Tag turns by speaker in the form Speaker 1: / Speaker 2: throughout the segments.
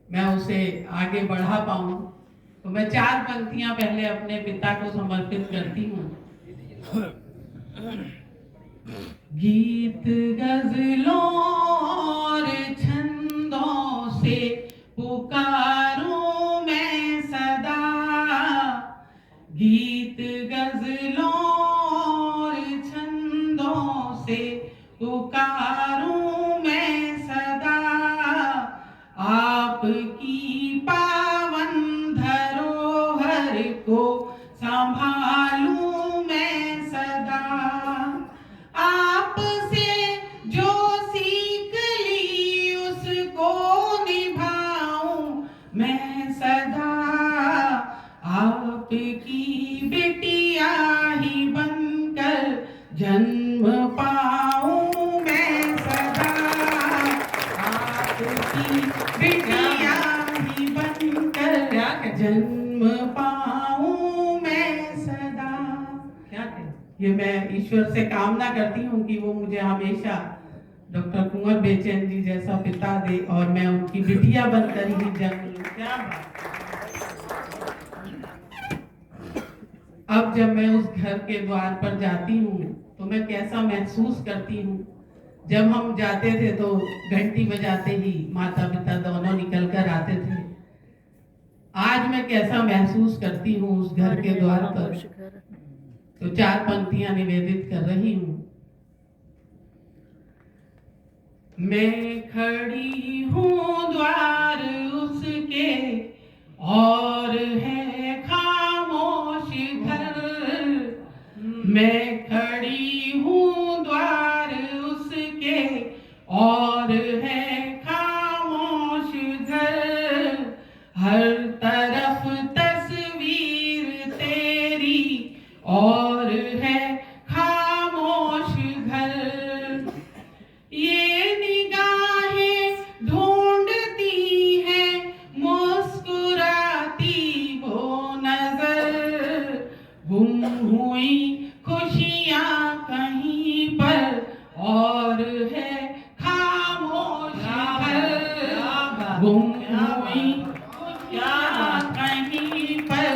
Speaker 1: मैं उसे आगे बढ़ा पाऊं, तो मैं 4 पंक्तियां पहले अपने पिता को समर्पित करती हूँ। गीत गजलों और छंदों से पुकारूं मैं सदा, गीत गजलों और छंदों से पुकारूं मैं सदा, आपकी पावन धरोहर को संभालूं मैं सदा, आपसे जो सीख ली उसको निभाऊं मैं सदा, आपकी बिटिया ही बनकर जन्म पाऊं मैं सदा, आपकी बिटिया ही बनकर जन्म पाऊं मैं सदा। क्या कहें, ये मैं ईश्वर से कामना करती हूँ कि वो मुझे हमेशा डॉक्टर कुंवर बेचैन जी जैसा पिता दे और मैं उनकी बिटिया बनकर ही जन्म लूं। क्या बात। अब जब मैं उस घर के द्वार पर जाती हूँ तो मैं कैसा महसूस करती हूँ। जब हम जाते थे तो घंटी बजाते ही माता पिता दोनों निकल कर आते थे। आज मैं कैसा महसूस करती हूँ उस घर के द्वार पर। तो 4 पंक्तियां निवेदित कर रही हूँ। मैं खड़ी हूँ द्वार उसके और है खामोश घर, मैं खड़ी हूँ द्वार उसके और है खामोश घर, हर तरफ तस्वीर तेरी और है खामोश घर, ये निगाहें ढूंढती हैं मुस्कुराती वो नजर, गुम हुई खुशियां कहीं पर और है खामोश घर, गुम हुई खुशियां कहीं पर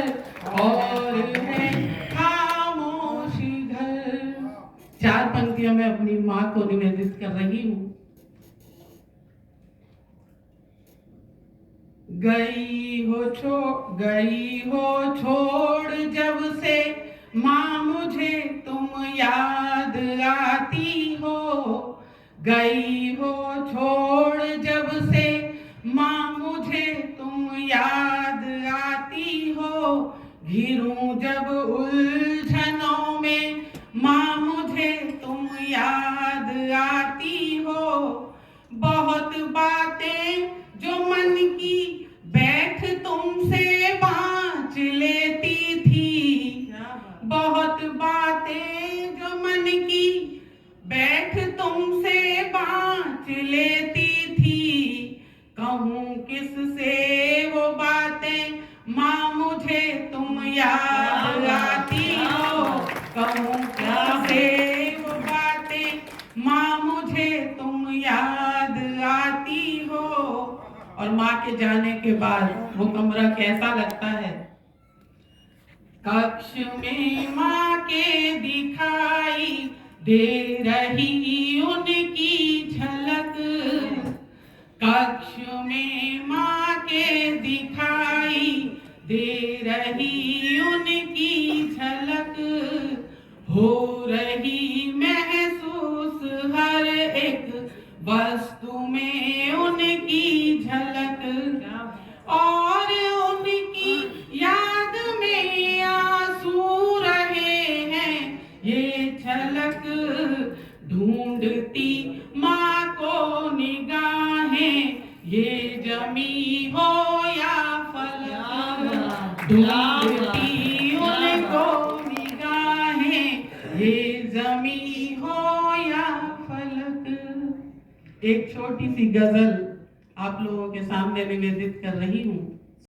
Speaker 1: और है खामोश घर। 4 पंक्तियों में अपनी माँ को निवेदित कर रही हूँ। गई हो छोड़ जब से माँ मुझे तुम याद आती हो, गई हो छोड़ जब से माँ मुझे तुम याद आती हो, घिरूं जब उलझनों में माँ मुझे तुम याद आती हो, बहुत बातें जो मन की बैठ तुमसे बाँच लेती थी, बहुत बातें जो मन की बैठ तुमसे बाँच लेती थी, कहूँ किससे वो बातें माँ मुझे तुम याद आती हो, कहूँ किससे वो बातें माँ मुझे तुम याद आती हो। और माँ के जाने के बाद वो कमरा कैसा लगता है। कक्ष में माँ के दिखाई दे रही उनकी झलक, कक्ष में माँ के दिखाई दे रही उनकी झलक, हो रही महसूस हर एक वस्तु में उनकी झलक, और उनकी याद में आंसू रहे हैं ये झलक, ढूंढती माँ को निगाहें ये जमी हो या फलक, ढूंढती उनको निगाहें ये जमी हो या फलक। एक छोटी सी गजल आप लोगों के सामने निवेदित कर रही हूँ।